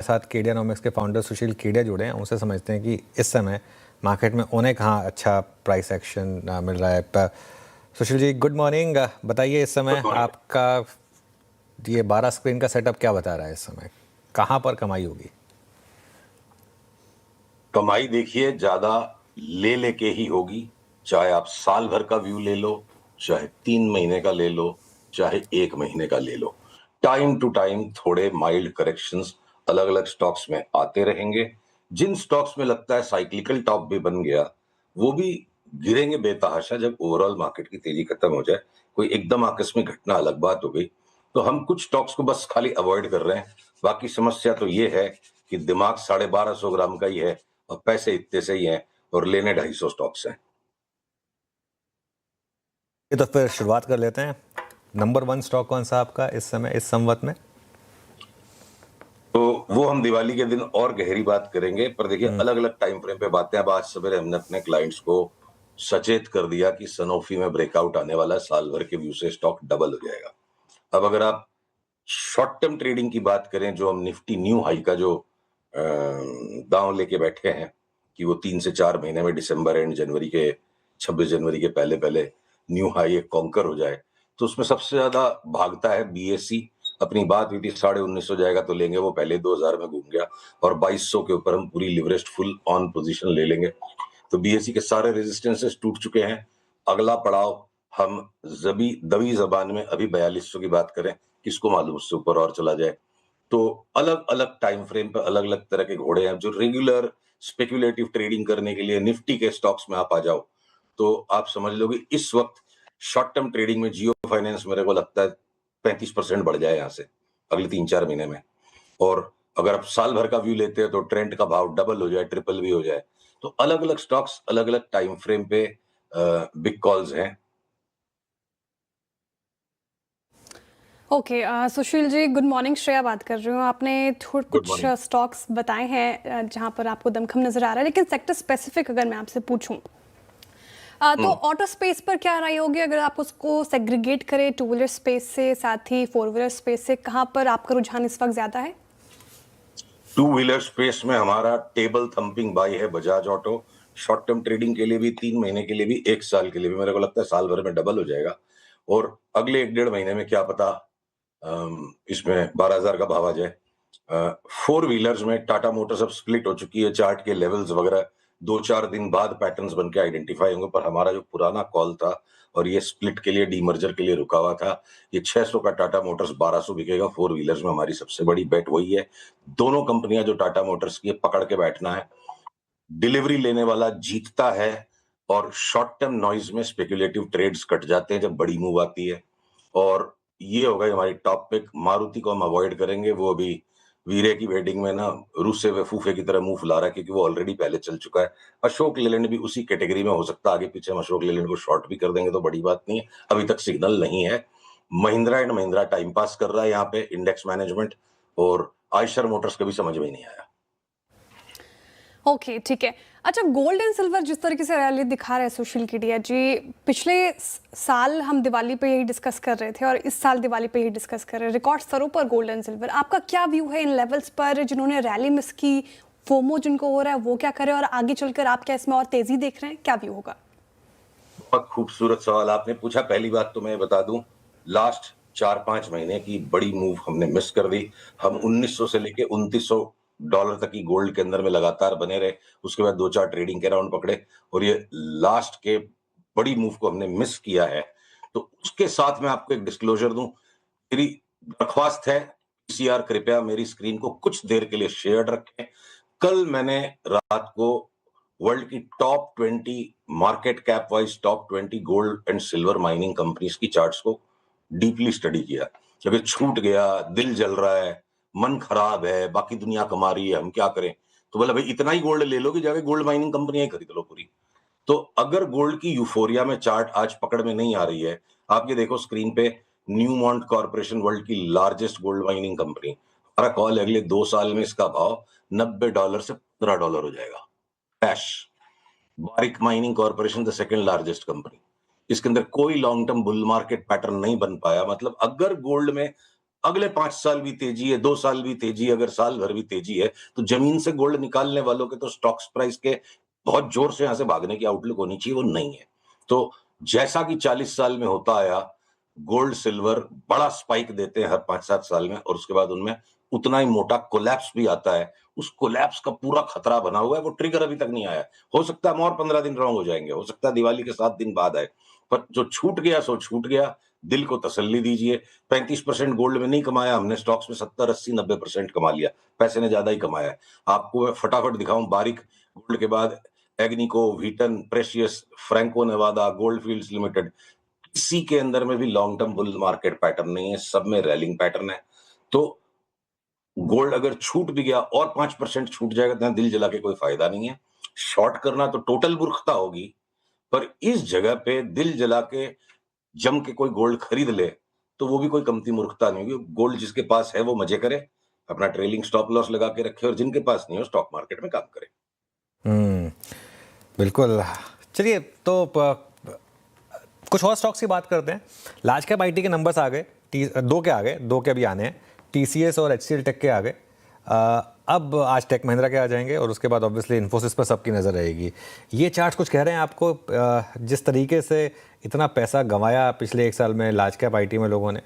साथ केडियानॉमिक्स के फाउंडर सुशील केडिया जुड़े हैं। उनसे समझते हैं कि इस समय मार्केट में उन्हें कहाँ अच्छा प्राइस एक्शन मिल रहा है। Sushil ji, good morning. बताइए इस समय आपका ये 12 स्क्रीन का सेटअप क्या बता रहा है, इस समय कहाँ पर कमाई होगी? कमाई देखिए ज्यादा ले लेके ही होगी, चाहे आप साल भर का व्यू ले लो, चाहे 3 महीने का ले लो, चाहे 1 महीने का ले लो। टाइम टू टाइम थोड़े माइल्ड करेक्शंस अलग अलग स्टॉक्स में आते रहेंगे। जिन स्टॉक्स में लगता है साइक्लिकल टॉप भी बन गया, वो भी गिरेंगे बेतहाशा जब ओवरऑल मार्केट की तेजी खत्म हो जाए। कोई एकदम आकस्मिक घटना अलग बात हो गई, तो हम कुछ स्टॉक्स को बस खाली अवॉइड कर रहे हैं। बाकी समस्या तो ये है कि दिमाग 1250 ग्राम का ही है और पैसे इतने से ही हैं और लेने 250 स्टॉक्स हैं। ये तो फिर शुरुआत कर लेते हैं। नंबर 1 स्टॉक कौन सा आपका इस समय, इस संवत में? तो वो हम दिवाली के दिन और गहरी बात करेंगे, पर देखिए अलग अलग टाइम फ्रेम पे बातें। अब आज सवेरे हमने अपने क्लाइंट्स को सचेत कर दिया कि सनोफी में ब्रेकआउट आने वाला है, साल भर के व्यू से स्टॉक डबल हो जाएगा। अब अगर आप शॉर्ट टर्म ट्रेडिंग की बात करें, जो हम निफ्टी न्यू हाई का जो दांव लेके बैठे हैं कि वो 3 से 4 महीने में दिसंबर एंड जनवरी के 26 जनवरी के पहले पहले न्यू हाई एक कॉन्कर हो जाए, तो उसमें सबसे ज्यादा भागता है बीएससी। अपनी बात हुई थी 1950 जाएगा तो लेंगे, वो पहले 2000 में घूम गया और 2200 के ऊपर हम पूरी लिवरेज्ड फुल ऑन पोजीशन ले लेंगे। तो बीएससी के सारे रेजिस्टेंसेस टूट चुके हैं। अगला पड़ाव हम दबी जबान में अभी 4200 की बात करें, किसको मालूम उससे ऊपर और चला जाए। तो अलग अलग टाइम फ्रेम पे अलग अलग तरह के घोड़े हैं। जो रेगुलर स्पेक्युलेटिव ट्रेडिंग करने के लिए निफ्टी के स्टॉक्स में आप आ जाओ, तो आप समझ लो कि इस वक्त शॉर्ट टर्म ट्रेडिंग में जियो फाइनेंस मेरे को लगता है 35% बढ़ जाए यहाँ से अगले 3-4 महीने में। और अगर आप साल भर का व्यू लेते हैं तो ट्रेंड का भाव डबल हो जाए, ट्रिपल भी हो जाए। तो अलग अलग स्टॉक्स अलग अलग टाइम फ्रेम पे बिग कॉल्स हैं। Okay Sushil ji, good morning. Shreya बात कर रही हूँ। आपने गुड कुछ मॉर्निंग। स्टॉक्स बताए हैं जहाँ पर आपको दमखम नजर आ रहा है, लेकिन सेक्टर स्पेसिफिक अगर मैं आपसे पूछूं तो ऑटो स्पेस पर क्या राय होगी अगर आप उसको सेग्रीगेट करें टू व्हीलर स्पेस से, साथ ही फोर व्हीलर स्पेस से? कहाँ पर आपका रुझान इस वक्त ज्यादा है? टू व्हीलर स्पेस में हमारा टेबल थंपिंग बाई है Bajaj auto. Short term trading के लिए भी, 3 महीने के लिए भी, 1 साल के लिए भी। मेरे को लगता है साल भर में डबल हो जाएगा और अगले 1-1.5 महीने में क्या पता इसमें 12,000 का भाव आ जाए। फोर व्हीलर्स में टाटा मोटर्स अब स्प्लिट हो चुकी है, चार्ट के लेवल्स वगैरह 2-4 दिन बाद पैटर्न्स बन के आइडेंटिफाई होंगे। पर हमारा जो पुराना कॉल था और ये स्प्लिट के लिए, डीमर्जर के लिए रुका हुआ था, ये 600 का टाटा मोटर्स 1200 बिकेगा। फोर व्हीलर्स में हमारी सबसे बड़ी बेट वही है। दोनों कंपनियां जो टाटा मोटर्स की है, पकड़ के बैठना है। डिलीवरी लेने वाला जीतता है और शॉर्ट टर्म नॉइज में स्पेक्युलेटिव ट्रेड्स कट जाते हैं जब बड़ी मूव आती है। और ये हो गई हमारी टॉप पिक। मारुति को हम अवॉइड करेंगे, वो अभी वीरे की वेडिंग में ना रूसे वे फूफे की तरह मुंह फुला रहा है, क्योंकि वो ऑलरेडी पहले चल चुका है। अशोक लेलैंड भी उसी कैटेगरी में हो सकता है, आगे पीछे हम अशोक लेलैंड को शॉर्ट भी कर देंगे तो बड़ी बात नहीं है। अभी तक सिग्नल नहीं है। Mahindra and Mahindra time pass कर रहा है यहाँ पे इंडेक्स मैनेजमेंट, और आयशर मोटर्स कभी समझ में ही नहीं आया। ओके, ठीक है। अच्छा, गोल्ड एंड सिल्वर जिस तरीके से रैली दिखा रहे हैं सुशील केडिया जी, पिछले साल हम दिवाली पे यही डिस्कस कर रहे थे और इस साल दिवाली पे यही डिस्कस कर रहे हैं, रिकॉर्ड स्तरों पर गोल्ड एंड सिल्वर। आपका क्या व्यू है इन लेवल्स पर? जिन्होंने रैली मिस की, फोमो जिनको हो रहा है, वो क्या करे, और आगे चलकर आप क्या इसमें और तेजी देख रहे हैं? क्या व्यू होगा? बहुत खूबसूरत सवाल आपने पूछा। पहली बात तो मैं बता दूं, लास्ट 4-5 महीने की बड़ी मूव हमने मिस कर दी। हम 1900 से लेके 2900 तक की गोल्ड के अंदर में लगातार बने रहे। उसके बाद 2-4 ट्रेडिंग के राउंड पकड़े और ये लास्ट के बड़ी मूव को हमने मिस किया है। तो उसके साथ मैं आपको एक डिस्क्लोजर दूं, मेरी दरख्वास्त है, पीसीआर कृपया मेरी स्क्रीन को कुछ देर के लिए शेयर रखें। कल मैंने रात को वर्ल्ड की top 20 market cap wise top 20 gold and silver mining companies की चार्ट्स को डीपली स्टडी किया। जब ये छूट गया, दिल जल रहा है, मन खराब है, बाकी दुनिया कमा रही है, हम क्या करें? तो बोला भाई इतना ही गोल्ड ले लो कि जाके गोल्ड माइनिंग कंपनियां ही खरीद लो पूरी। तो अगर गोल्ड की यूफोरिया में चार्ट आज पकड़ में नहीं आ रही है, आप ये देखो स्क्रीन पे, न्यूमॉन्ट कॉर्पोरेशन वर्ल्ड की लार्जेस्ट गोल्ड माइनिंग कंपनी, हमारा कॉल है अगले 2 साल में इसका भाव $90 से $15 हो जाएगा cash. Barik mining corporation the second largest company. इसके अंदर कोई long term bull market pattern नहीं बन पाया। मतलब अगर गोल्ड में अगले 5 साल भी तेजी है, 2 साल भी तेजी है, अगर साल भर भी तेजी है, तो जमीन से गोल्ड निकालने वालों के तो स्टॉक्स प्राइस के बहुत जोर से यहां से भागने की आउटलुक होनी चाहिए, वो नहीं है। तो जैसा कि 40 साल में होता आया, गोल्ड सिल्वर बड़ा स्पाइक देते हैं हर 5-7 साल में, और उसके बाद उनमें उतना ही मोटा कोलैप्स भी आता है। उस कोलैप्स का पूरा खतरा बना हुआ है, वो ट्रिगर अभी तक नहीं आया। हो सकता है हम और 15 दिन रॉन्ग हो जाएंगे, हो सकता है दिवाली के 7 दिन बाद आए, पर जो छूट गया सो छूट गया। दिल को तसल्ली दीजिए। 35% गोल्ड में नहीं कमाया हमने, स्टॉक्स में 70, 80, 90% कमा लिया। पैसे ने ज्यादा ही कमाया है। आपको मैं फटाफट दिखाऊं बारीक। गोल्ड के बाद Agnico, Wheaton, Precious, Franco Nevada, Goldfields limited, किसी के अंदर में भी long term bull market pattern नहीं है, सब में रैलिंग पैटर्न है। तो गोल्ड अगर छूट भी गया और 5% छूट जाएगा तो दिल जला के कोई फायदा नहीं है। शॉर्ट करना तो टोटल मूर्खता होगी, पर इस जगह पे दिल जला के जम के कोई गोल्ड खरीद ले तो वो भी कोई कमती मूर्खता नहीं होगी। गोल्ड जिसके पास है वो मजे करे, अपना ट्रेलिंग स्टॉप लॉस लगा के रखे, और जिनके पास नहीं हो स्टॉक मार्केट में काम करे। बिल्कुल। चलिए तो कुछ और स्टॉक्स की बात करते हैं। लार्ज कैप आईटी के नंबर्स आ गए, दो के आ गए, दो के अभी आने हैं। टीसीएस और एचसीएल टेक के आ गए। अब आज टेक महिंद्रा के आ जाएंगे और उसके बाद ऑब्वियसली इन्फोसिस पर सबकी नज़र रहेगी। ये चार्ट कुछ कह रहे हैं आपको, जिस तरीके से इतना पैसा गंवाया पिछले एक साल में लार्ज कैप आईटी में लोगों ने?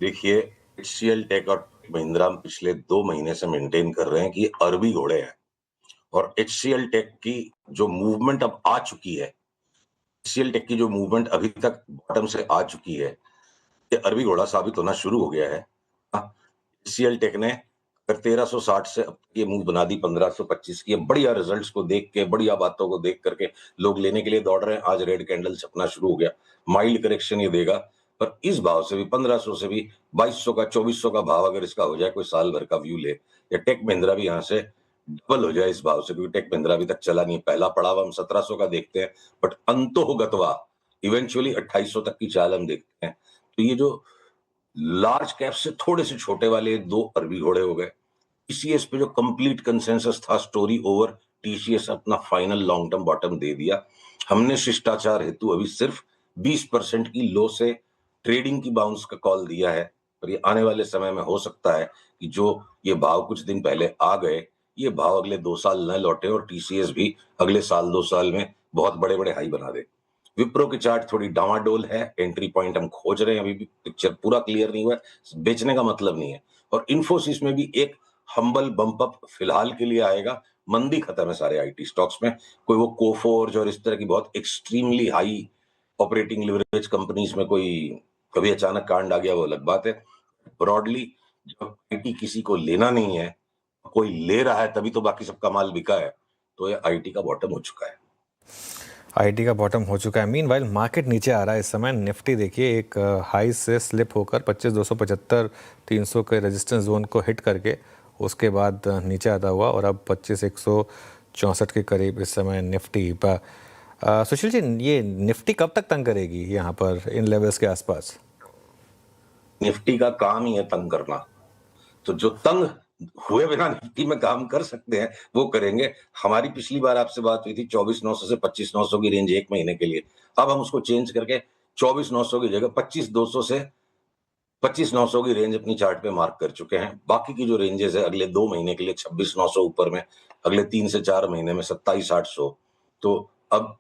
देखिए, एचसीएल टेक और महिंद्रा पिछले 2 महीने से मेंटेन कर रहे हैं कि ये अरबी घोड़े हैं, और एचसीएल टेक की जो मूवमेंट अब आ चुकी है, एचसीएल टेक की जो मूवमेंट अभी तक बॉटम से आ चुकी है, ये अरबी घोड़ा साबित होना शुरू हो गया है। एचसीएल टेक ने अगर 1360 से अब ये मूव बना दी 1525 की। बढ़िया रिजल्ट्स को देख के, बढ़िया बातों को देख करके लोग लेने के लिए दौड़ रहे हैं। आज रेड कैंडल छपना शुरू हो गया। माइल्ड करेक्शन ये देगा, पर इस भाव से भी 1500 से भी 2200 का, 2400 का भाव अगर इसका हो जाए, कोई साल भर का व्यू ले, या टेक महिंद्रा भी यहाँ से डबल हो जाए इस भाव से, क्योंकि टेक महिंद्रा अभी तक चला नहीं। पहला पड़ाव हम 1700 का देखते हैं, बट अंतोगत्वा इवेंचुअली 2800 तक की चाल हम देखते हैं। तो ये जो लार्ज कैप से थोड़े से छोटे वाले 2 अरबी घोड़े हो गए। टीसीएस पे जो कंप्लीट कंसेंसस था, स्टोरी ओवर, टीसीएस अपना फाइनल लॉन्ग टर्म बॉटम दे दिया। हमने शिष्टाचार हेतु अभी सिर्फ 20% की लो से ट्रेडिंग की बाउंस का कॉल दिया है, पर ये आने वाले समय में हो सकता है कि जो ये भाव कुछ दिन पहले आ गए, ये भाव अगले 2 साल न लौटे और टीसीएस भी अगले साल 2 साल में बहुत बड़े बड़े हाई बना दे। विप्रो की चार्ट थोड़ी डावाडोल है, एंट्री पॉइंट हम खोज रहे हैं, अभी भी पिक्चर पूरा क्लियर नहीं हुआ है। बेचने का मतलब नहीं है। और इन्फोसिस में भी एक हम्बल बम्प अप फिलहाल के लिए आएगा। मंदी खत्म है सारे आईटी स्टॉक्स में। कोई वो कोफोर्ज और इस तरह की बहुत extremely high operating leverage companies में कोई कभी अचानक कांड आ गया, वो अलग बात है। ब्रॉडली जब आईटी किसी को लेना नहीं है, कोई ले रहा है, तभी तो बाकी सबका माल बिका है। तो ये आईटी का बॉटम हो चुका है। आईटी का बॉटम हो चुका है। मीनवाइल मार्केट नीचे आ रहा है इस समय। निफ्टी देखिए एक हाई से स्लिप होकर 25,275 300 के रेजिस्टेंस जोन को हिट करके उसके बाद नीचे आता हुआ, और अब 25,164 के करीब इस समय निफ्टी पर। सुशील जी, ये निफ्टी कब तक तंग करेगी यहाँ पर इन लेवल्स के आसपास? निफ्टी का काम ही है तंग करना, तो जो तंग हुए बिना निफ्टी में काम कर सकते हैं वो करेंगे। हमारी पिछली बार आपसे बात हुई थी 24,900 से 25,900 की रेंज 1 महीने के लिए। अब हम उसको चेंज करके 24,900 की जगह 25,200 से 25,900 की रेंज अपनी चार्ट पे मार्क कर चुके हैं। बाकी की जो रेंजेस है अगले 2 महीने के लिए 26,900 ऊपर में, अगले 3 से 4 महीने में 27,800। तो अब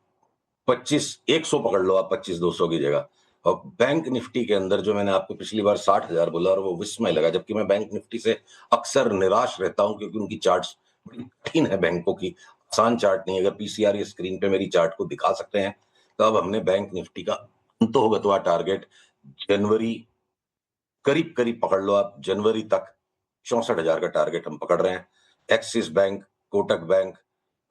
25,100 पकड़ लो आप 25,200 की जगह। और बैंक निफ्टी के अंदर जो मैंने आपको पिछली बार 60,000 बोला और वो विस्मय लगा, जबकि मैं बैंक निफ्टी से अक्सर निराश रहता हूं, क्योंकि उनकी चार्ट्स बड़ी कठिन है। बैंकों की आसान चार्ट नहीं। अगर पीसीआर ये स्क्रीन पे मेरी चार्ट को दिखा सकते हैं, तो अब हमने बैंक निफ्टी का अंतोगत्वा टारगेट जनवरी करीब करीब पकड़ लो आप, जनवरी तक 64,000 का टारगेट हम पकड़ रहे हैं। एक्सिस बैंक, कोटक बैंक,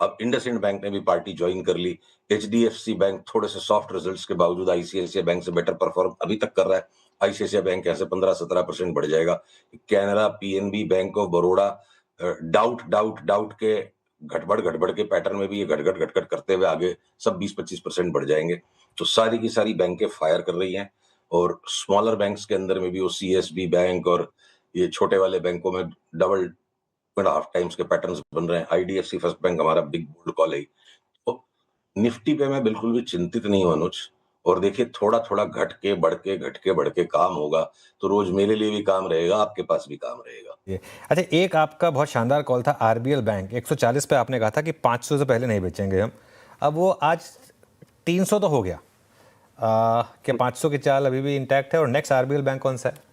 अब इंडसइंड बैंक ने भी पार्टी ज्वाइन कर ली। एचडीएफसी बैंक थोड़े से सॉफ्ट रिजल्ट्स के बावजूद आईसीआईसीआई बैंक से बेटर परफॉर्म अभी तक कर रहा है। आईसीआईसीआई बैंक यहाँ से 15-17% बढ़ जाएगा। Canara, PNB, bank of Baroda doubt के घटबड़ के पैटर्न में भी ये घटघट करते हुए आगे सब 20-25% बढ़ जाएंगे। तो सारी की सारी बैंकें फायर कर रही हैं, और स्मॉलर बैंक्स के अंदर में भी वो सीएसबी बैंक और ये छोटे वाले बैंकों में डबल 2.5 टाइम्स के पैटर्न्स बन रहे हैं। आईडीएफसी फर्स्ट बैंक हमारा बिग बोल्ड कॉल है। तो निफ्टी पे मैं बिल्कुल भी चिंतित नहीं हूं अनुज। और देखिए थोड़ा थोड़ा घट के बढ़ के काम होगा, तो रोज मेरे लिए भी काम रहेगा, आपके पास भी काम रहेगा। ये अच्छा, एक आपका बहुत शानदार कॉल था आरबीएल बैंक 140 पे, आपने कहा था कि 500 से पहले नहीं बेचेंगे हम। अब वो आज 300 तो हो गया। क्या 500 की चाल अभी भी इंटैक्ट है? और नेक्स्ट आरबीएल बैंक कौन सा है?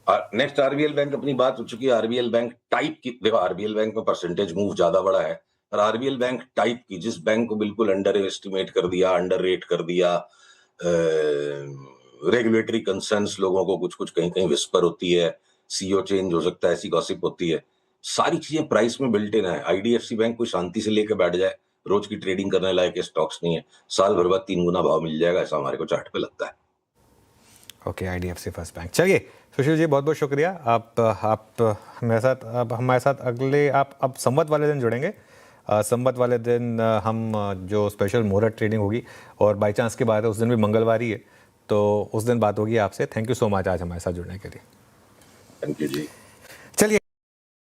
नेक्स्ट आरबीएल बैंक अपनी बात हो चुकी है। आरबीएल बैंक टाइप की, देखो आरबीएल बैंक में परसेंटेज मूव ज्यादा बड़ा है, और आरबीएल बैंक टाइप की, जिस बैंक को बिल्कुल अंडर एस्टिमेट कर दिया, अंडर रेट कर दिया, रेगुलेटरी कंसर्न्स लोगों को कुछ कुछ कहीं कहीं विस्पर होती है, सीईओ चेंज हो सकता है, ऐसी गॉसिप होती है, सारी चीजें प्राइस में बिल्ट इन है। आईडीएफसी बैंक कोई शांति से लेके बैठ जाए, रोज की ट्रेडिंग करने लायक स्टॉक्स नहीं है, साल भर बाद 3 गुना भाव मिल जाएगा, ऐसा हमारे को चार्ट पे लगता है। Okay, IDFC first bank. चलिए सुशील जी, बहुत बहुत शुक्रिया। आप मेरे साथ, अब हमारे साथ अगले, आप अब संवत वाले दिन जुड़ेंगे। संवत वाले दिन हम जो स्पेशल मुहूर्त ट्रेडिंग होगी, और बाई चांस की बात है उस दिन भी मंगलवार ही है, तो उस दिन बात होगी आपसे। थैंक यू सो मच आज हमारे साथ जुड़ने के लिए। Thank you ji.